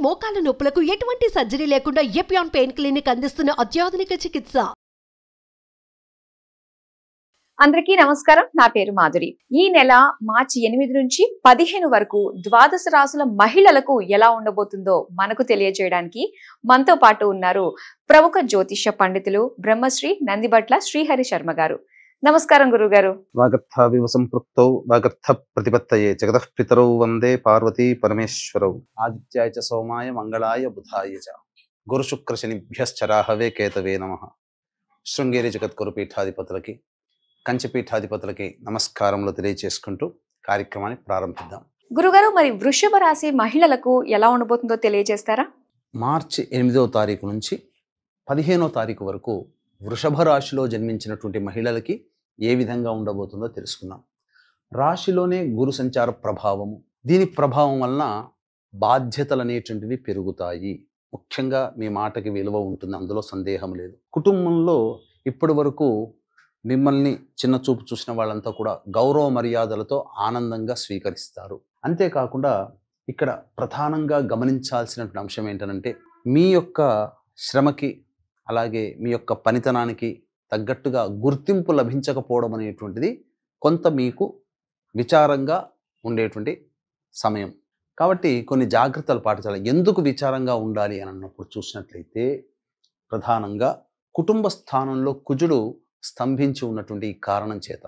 మోకాల నొప్పులకు ఎటువంటి సర్జరీ లేకుండా ఎపియాన్ పెయిన్ క్లినిక్ అందిస్తున్న అత్యాధునిక చికిత్స. అందరికీ నమస్కారం. నా పేరు మాధురి. ఈ నెల మార్చి 8 నుంచి 15 వరకు ద్వాదశ రాశుల మహిళలకు ఎలా ఉండబోతుందో మనకు తెలియజేయడానికి మనతో పాటు ఉన్నారు ప్రముఖ జ్యోతిష్య పండితులు బ్రహ్మశ్రీ నందిబట్ల శ్రీహరి శర్మ గారు. నమస్కారం గురుగారు. వాగర్థ వివ సంపృక్తౌ వాగర్థ ప్రతిపత్తయే జగతః పితరౌ వందే పార్వతీ పరమేశ్వరౌ ఆదిత్యాయ చ సోమాయ మంగళాయ బుధాయ చ గురు శుక్ర శనిభ్యశ్చరాహవే కేతవే నమః. శృంగేరి జగద్గురు పీఠాధిపతులకి కంచి పీఠాధిపతులకి నమస్కారములు తెలియజేసుకుంటూ కార్యక్రమాన్ని ప్రారంభిద్దాం. గురుగారు, మరి వృషభ రాశి మహిళలకు ఎలా ఉండబోతుందో తెలియజేస్తారా? మార్చి 8వ తారీఖు నుంచి 15వ తారీఖు వరకు వృషభ రాశిలో జన్మించినటువంటి మహిళలకి ఏ విధంగా ఉండబోతుందో తెలుసుకుందాం. రాశిలోనే గురు సంచార ప్రభావము, దీని ప్రభావం వలన బాధ్యతలు అనేటువంటివి పెరుగుతాయి. ముఖ్యంగా మీ మాటకి విలువ ఉంటుంది, అందులో సందేహం లేదు. కుటుంబంలో ఇప్పటి వరకు మిమ్మల్ని చిన్న చూపు చూసిన వాళ్ళంతా కూడా గౌరవ మర్యాదలతో ఆనందంగా స్వీకరిస్తారు. అంతేకాకుండా ఇక్కడ ప్రధానంగా గమనించాల్సినటువంటి అంశం ఏంటంటే, మీ యొక్క శ్రమకి అలాగే మీ యొక్క పనితనానికి తగ్గట్టుగా గుర్తింపు లభించకపోవడం అనేటువంటిది కొంత మీకు విచారంగా ఉండేటువంటి సమయం. కాబట్టి కొన్ని జాగ్రత్తలు పాటించాలి. ఎందుకు విచారంగా ఉండాలి అని అన్నప్పుడు చూసినట్లయితే, ప్రధానంగా కుటుంబ స్థానంలో కుజుడు స్తంభించి ఉన్నటువంటి ఈ కారణం చేత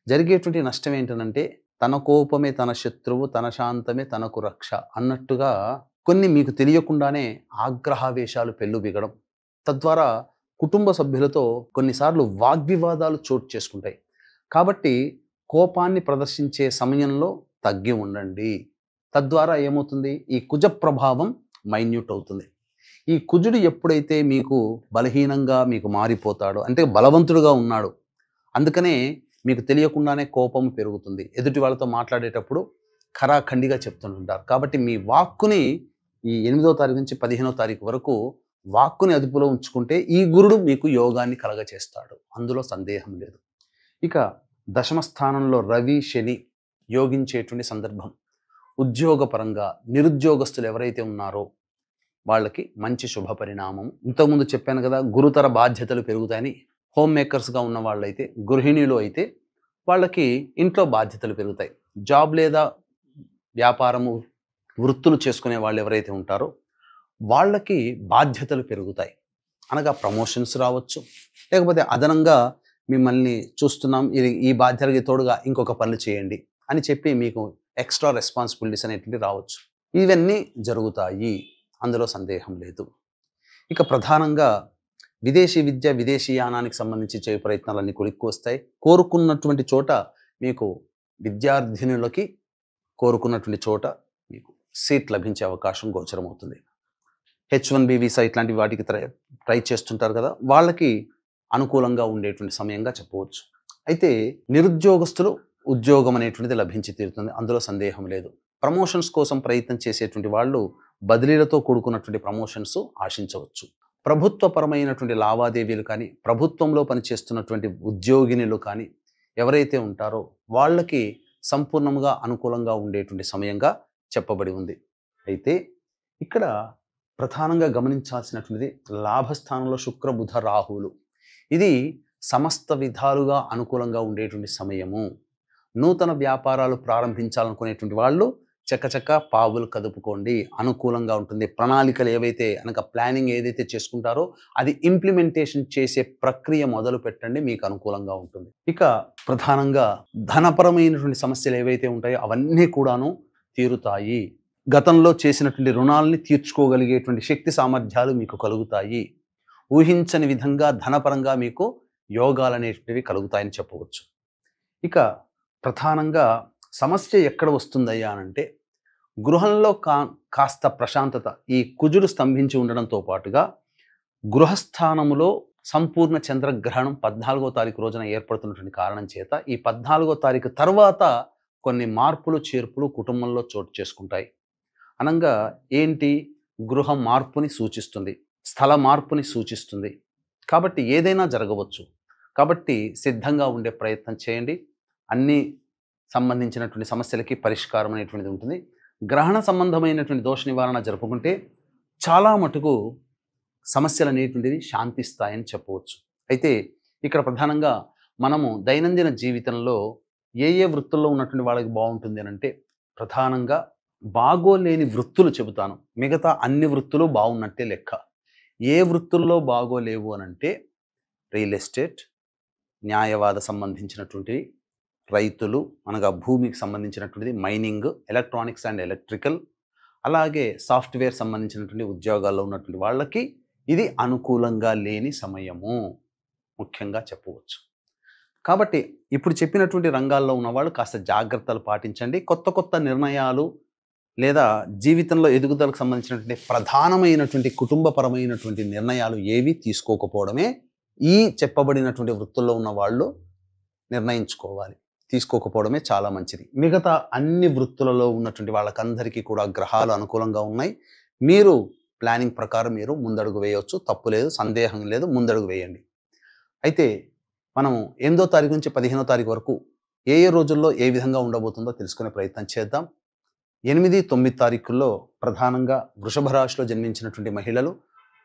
జరిగేటువంటి నష్టం ఏంటంటే, తన కోపమే తన శత్రువు, తన శాంతమే తనకు రక్ష అన్నట్టుగా కొన్ని మీకు తెలియకుండానే ఆగ్రహావేశాలు పెళ్ళుబిగడం, తద్వారా కుటుంబ సభ్యులతో కొన్నిసార్లు వాగ్వివాదాలు చోటు చేసుకుంటాయి. కాబట్టి కోపాన్ని ప్రదర్శించే సమయంలో తగ్గి ఉండండి. తద్వారా ఏమవుతుంది, ఈ కుజ ప్రభావం మైన్యూట్ అవుతుంది. ఈ కుజుడు ఎప్పుడైతే మీకు బలహీనంగా మీకు మారిపోతాడో, అంటే బలవంతుడుగా ఉన్నాడు, అందుకనే మీకు తెలియకుండానే కోపం పెరుగుతుంది. ఎదుటి వాళ్ళతో మాట్లాడేటప్పుడు ఖరాఖండిగా చెప్తుంటారు. కాబట్టి మీ వాక్కుని ఈ 8వ తారీఖు నుంచి 15వ తారీఖు వరకు వాక్కుని అదుపులో ఉంచుకుంటే ఈ గురుడు మీకు యోగాన్ని కలగచేస్తాడు, అందులో సందేహం లేదు. ఇక దశమ స్థానంలో రవి శని యోగించేటువంటి సందర్భం. ఉద్యోగపరంగా నిరుద్యోగస్తులు ఎవరైతే ఉన్నారో వాళ్ళకి మంచి శుభ పరిణామం. ఇంతకుముందు చెప్పాను కదా, గురుతర బాధ్యతలు పెరుగుతాయని. హోమ్ మేకర్స్గా ఉన్న వాళ్ళైతే, గృహిణీలు అయితే వాళ్ళకి ఇంట్లో బాధ్యతలు పెరుగుతాయి. జాబ్ లేదా వ్యాపారము వృత్తులు చేసుకునే వాళ్ళు ఎవరైతే ఉంటారో వాళ్ళకి బాధ్యతలు పెరుగుతాయి. అనగా ప్రమోషన్స్ రావచ్చు, లేకపోతే అదనంగా మిమ్మల్ని చూస్తున్నాం, ఈ బాధ్యతలకి తోడుగా ఇంకొక పనులు చేయండి అని చెప్పి మీకు ఎక్స్ట్రా రెస్పాన్సిబిలిటీస్ అనేటివి రావచ్చు. ఇవన్నీ జరుగుతాయి, అందులో సందేహం లేదు. ఇక ప్రధానంగా విదేశీ విద్య, విదేశీ యానానికి సంబంధించి చేయ ప్రయత్నాలన్నీ కొలిక్కి వస్తాయి. కోరుకున్నటువంటి చోట మీకు విద్యార్థినులకి కోరుకున్నటువంటి చోట మీకు సీట్ లభించే అవకాశం గోచరమవుతుంది. H1B వీసా ఇట్లాంటి వాటికి ట్రై చేస్తుంటారు కదా, వాళ్ళకి అనుకూలంగా ఉండేటువంటి సమయంగా చెప్పవచ్చు. అయితే నిరుద్యోగస్తులు ఉద్యోగం అనేటువంటిది లభించి తీరుతుంది, అందులో సందేహం లేదు. ప్రమోషన్స్ కోసం ప్రయత్నం చేసేటువంటి వాళ్ళు బదిలీలతో కూడుకున్నటువంటి ప్రమోషన్స్ ఆశించవచ్చు. ప్రభుత్వపరమైనటువంటి లావాదేవీలు కానీ, ప్రభుత్వంలో పనిచేస్తున్నటువంటి ఉద్యోగినులు కానీ ఎవరైతే ఉంటారో వాళ్ళకి సంపూర్ణంగా అనుకూలంగా ఉండేటువంటి సమయంగా చెప్పబడి ఉంది. అయితే ఇక్కడ ప్రధానంగా గమనించాల్సినటువంటిది లాభస్థానంలో శుక్ర బుధ రాహువులు. ఇది సమస్త విధాలుగా అనుకూలంగా ఉండేటువంటి సమయము. నూతన వ్యాపారాలు ప్రారంభించాలనుకునేటువంటి వాళ్ళు చక్కచక్క పావులు కదుపుకోండి, అనుకూలంగా ఉంటుంది. ప్రణాళికలు ఏవైతే అనగా ప్లానింగ్ ఏదైతే చేసుకుంటారో అది ఇంప్లిమెంటేషన్ చేసే ప్రక్రియ మొదలు పెట్టండి, మీకు అనుకూలంగా ఉంటుంది. ఇక ప్రధానంగా ధనపరమైనటువంటి సమస్యలు ఏవైతే ఉంటాయో అవన్నీ కూడాను తీరుతాయి. గతంలో చేసినటువంటి రుణాలని తీర్చుకోగలిగేటువంటి శక్తి సామర్థ్యాలు మీకు కలుగుతాయి. ఊహించని విధంగా ధనపరంగా మీకు యోగాలు అనేటివి కలుగుతాయని చెప్పవచ్చు. ఇక ప్రధానంగా సమస్య ఎక్కడ వస్తుందయ్యా అనంటే, గృహంలో కాస్త ప్రశాంతత. ఈ కుజుడు స్తంభించి ఉండడంతో పాటుగా గృహస్థానములో సంపూర్ణ చంద్రగ్రహణం 14వ తారీఖు రోజున ఏర్పడుతున్నటువంటి కారణం చేత ఈ 14వ తారీఖు తర్వాత కొన్ని మార్పులు చేర్పులు కుటుంబంలో చోటు చేసుకుంటాయి. అనగా ఏంటి, గృహ మార్పుని సూచిస్తుంది, స్థల మార్పుని సూచిస్తుంది. కాబట్టి ఏదైనా జరగవచ్చు. కాబట్టి సిద్ధంగా ఉండే ప్రయత్నం చేయండి. అన్ని సంబంధించినటువంటి సమస్యలకి పరిష్కారం అనేటువంటిది ఉంటుంది. గ్రహణ సంబంధమైనటువంటి దోష నివారణ జరుపుకుంటే చాలా మటుకు సమస్యలు అనేటువంటివి శాంతిస్తాయని చెప్పవచ్చు. అయితే ఇక్కడ ప్రధానంగా మనము దైనందిన జీవితంలో ఏ వృత్తుల్లో ఉన్నటువంటి వాళ్ళకి బాగుంటుంది అని అంటే, ప్రధానంగా బాగోలేని వృత్తులు చెబుతాను. మిగతా అన్ని వృత్తులు బాగున్నట్టే లెక్క. ఏ వృత్తుల్లో బాగోలేవు అని అంటే రియల్ ఎస్టేట్, న్యాయవాద సంబంధించినటువంటివి, రైతులు అనగా భూమికి సంబంధించినటువంటిది, మైనింగ్, ఎలక్ట్రానిక్స్ అండ్ ఎలక్ట్రికల్, అలాగే సాఫ్ట్వేర్ సంబంధించినటువంటి ఉద్యోగాల్లో ఉన్నటువంటి వాళ్ళకి ఇది అనుకూలంగా లేని సమయము ముఖ్యంగా చెప్పవచ్చు. కాబట్టి ఇప్పుడు చెప్పినటువంటి రంగాల్లో ఉన్నవాళ్ళు కాస్త జాగ్రత్తలు పాటించండి. కొత్త నిర్ణయాలు లేదా జీవితంలో ఎదుగుదలకు సంబంధించినటువంటి ప్రధానమైనటువంటి కుటుంబపరమైనటువంటి నిర్ణయాలు ఏవి తీసుకోకపోవడమే ఈ చెప్పబడినటువంటి వృత్తుల్లో ఉన్న వాళ్ళు నిర్ణయించుకోవాలి. తీసుకోకపోవడమే చాలా మంచిది. మిగతా అన్ని వృత్తులలో ఉన్నటువంటి వాళ్ళకందరికీ కూడా గ్రహాలు అనుకూలంగా ఉన్నాయి. మీరు ప్లానింగ్ ప్రకారం మీరు ముందడుగు వేయవచ్చు, తప్పు లేదు, సందేహం లేదు, ముందడుగు వేయండి. అయితే మనం 8వ తారీఖు నుంచి 15వ తారీఖు వరకు ఏ రోజుల్లో ఏ విధంగా ఉండబోతుందో తెలుసుకునే ప్రయత్నం చేద్దాం. 8, 9 తారీఖుల్లో ప్రధానంగా వృషభ రాశిలో జన్మించినటువంటి మహిళలు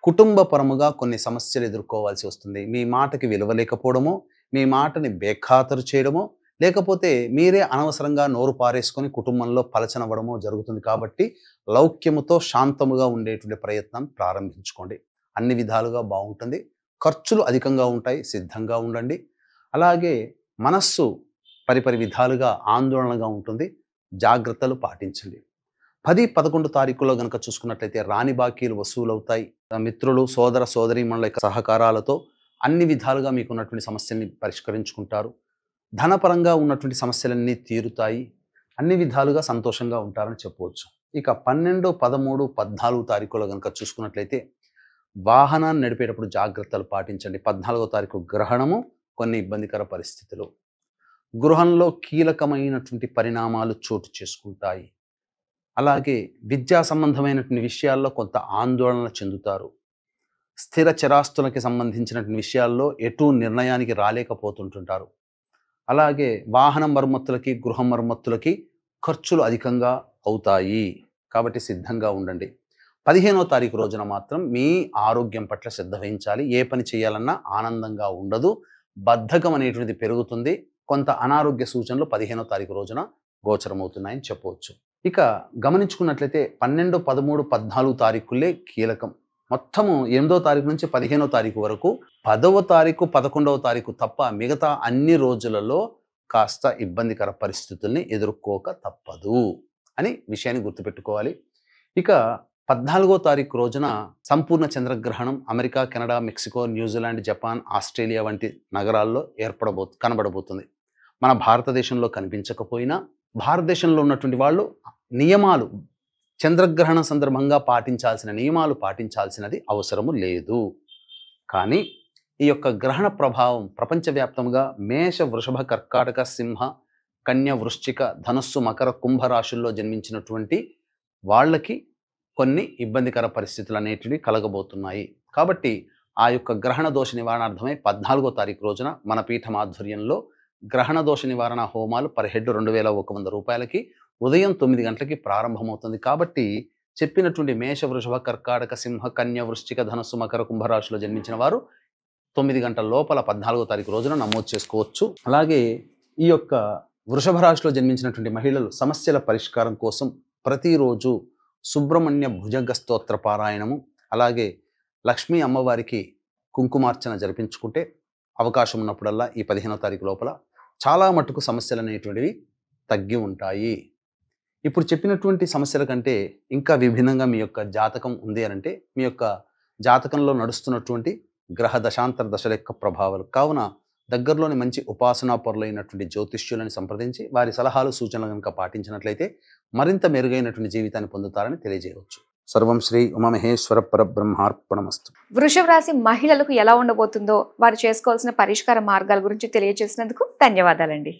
కుటుంబపరముగా కొన్ని సమస్యలు ఎదుర్కోవాల్సి వస్తుంది. మీ మాటకి విలువ లేకపోవడమో, మీ మాటని బేఖాతరు చేయడమో, లేకపోతే మీరే అనవసరంగా నోరు పారేసుకొని కుటుంబంలో పలచనవ్వడమో జరుగుతుంది. కాబట్టి లౌక్యముతో శాంతముగా ఉండేటువంటి ప్రయత్నం ప్రారంభించుకోండి. అన్ని విధాలుగా బాగుంటుంది. ఖర్చులు అధికంగా ఉంటాయి, సిద్ధంగా ఉండండి. అలాగే మనస్సు పరిపరి విధాలుగా ఆందోళనగా ఉంటుంది, జాగ్రత్తలు పాటించండి. 10, 11 తారీఖుల్లో కనుక చూసుకున్నట్లయితే రాని బాకీలు వసూలవుతాయి. మిత్రులు, సోదర సోదరీమణుల యొక్క సహకారాలతో అన్ని విధాలుగా మీకున్నటువంటి సమస్యల్ని పరిష్కరించుకుంటారు. ధనపరంగా ఉన్నటువంటి సమస్యలన్నీ తీరుతాయి. అన్ని విధాలుగా సంతోషంగా ఉంటారని చెప్పవచ్చు. ఇక 12, 13, 14 తారీఖుల్లో కనుక చూసుకున్నట్లయితే వాహనాన్ని నడిపేటప్పుడు జాగ్రత్తలు పాటించండి. 14వ తారీఖు గ్రహణము, కొన్ని ఇబ్బందికర పరిస్థితులు. గృహంలో కీలకమైనటువంటి పరిణామాలు చోటు చేసుకుంటాయి. అలాగే విద్యా సంబంధమైనటువంటి విషయాల్లో కొంత ఆందోళన చెందుతారు. స్థిర చరాస్తులకి సంబంధించినటువంటి విషయాల్లో ఎటు నిర్ణయానికి రాలేకపోతుంటుంటారు. అలాగే వాహన మరమ్మతులకి, గృహ మరమ్మతులకి ఖర్చులు అధికంగా అవుతాయి. కాబట్టి సిద్ధంగా ఉండండి. 15వ తారీఖు రోజున మాత్రం మీ ఆరోగ్యం పట్ల శ్రద్ధ వహించాలి. ఏ పని చేయాలన్నా ఆనందంగా ఉండదు, బద్ధకం అనేటువంటిది పెరుగుతుంది. కొంత అనారోగ్య సూచనలు 15వ తారీఖు రోజున గోచరమవుతున్నాయని చెప్పవచ్చు. ఇక గమనించుకున్నట్లయితే 12, 13, 14 తారీఖులే కీలకం. మొత్తము 8వ తారీఖు నుంచి 15వ తారీఖు వరకు 10వ తారీఖు, 11వ తారీఖు తప్ప మిగతా అన్ని రోజులలో కాస్త ఇబ్బందికర పరిస్థితుల్ని ఎదుర్కోక తప్పదు అని విషయాన్ని గుర్తుపెట్టుకోవాలి. ఇక 14వ తారీఖు రోజున సంపూర్ణ చంద్రగ్రహణం America, Canada, Mexico, New Zealand, Japan, Australia వంటి నగరాల్లో కనబడబోతుంది. మన భారతదేశంలో కనిపించకపోయినా భారతదేశంలో ఉన్నటువంటి వాళ్ళు నియమాలు, చంద్రగ్రహణ సందర్భంగా పాటించాల్సిన నియమాలు పాటించాల్సినది అవసరము లేదు. కానీ ఈ యొక్క గ్రహణ ప్రభావం ప్రపంచవ్యాప్తంగా మేష, వృషభ, కర్కాటక, సింహ, కన్య, వృశ్చిక, ధనుస్సు, మకర, కుంభ రాశుల్లో జన్మించినటువంటి వాళ్ళకి కొన్ని ఇబ్బందికర పరిస్థితులు అనేటివి కలగబోతున్నాయి. కాబట్టి ఆ యొక్క గ్రహణ దోష నివారణార్థమై 14వ తారీఖు రోజున మన పీఠం ఆధ్వర్యంలో గ్రహణ దోష నివారణ హోమాలు పర్ హెడ్ 2100 రూపాయలకి ఉదయం 9 గంటలకి ప్రారంభమవుతుంది. కాబట్టి చెప్పినటువంటి మేష, వృషభ, కర్కాటక, సింహ, కన్య, వృశ్చిక, ధనుస్సు, మకర, కుంభరాశిలో జన్మించిన వారు 9 గంటల లోపల 14వ తారీఖు రోజున నమోదు చేసుకోవచ్చు. అలాగే ఈ యొక్క వృషభ రాశిలో జన్మించినటువంటి మహిళలు సమస్యల పరిష్కారం కోసం ప్రతిరోజు సుబ్రహ్మణ్య భుజంగ స్తోత్ర పారాయణము, అలాగే లక్ష్మీ అమ్మవారికి కుంకుమార్చన జరిపించుకుంటే అవకాశం ఉన్నప్పుడల్లా ఈ 15వ తారీఖు లోపల చాలా మట్టుకు సమస్యలు అనేటువంటివి తగ్గి ఉంటాయి. ఇప్పుడు చెప్పినటువంటి సమస్యల కంటే ఇంకా విభిన్నంగా మీ యొక్క జాతకం ఉంది అనంటే మీ యొక్క జాతకంలో నడుస్తున్నటువంటి గ్రహ దశాంతర దశల యొక్క ప్రభావాలు. కావున దగ్గరలోని మంచి ఉపాసనా పరులైనటువంటి జ్యోతిష్యులను సంప్రదించి వారి సలహాలు, సూచనలు కనుక పాటించినట్లయితే మరింత మెరుగైనటువంటి జీవితాన్ని పొందుతారని తెలియజేయవచ్చు. సర్వం శ్రీ ఉమామహేశ్వర పరబ్రహ్మార్పణమస్తు. వృషభ రాశి మహిళలకు ఎలా ఉండబోతుందో, వారు చేసుకోవాల్సిన పరిష్కార మార్గాల గురించి తెలియజేసినందుకు ధన్యవాదాలండి.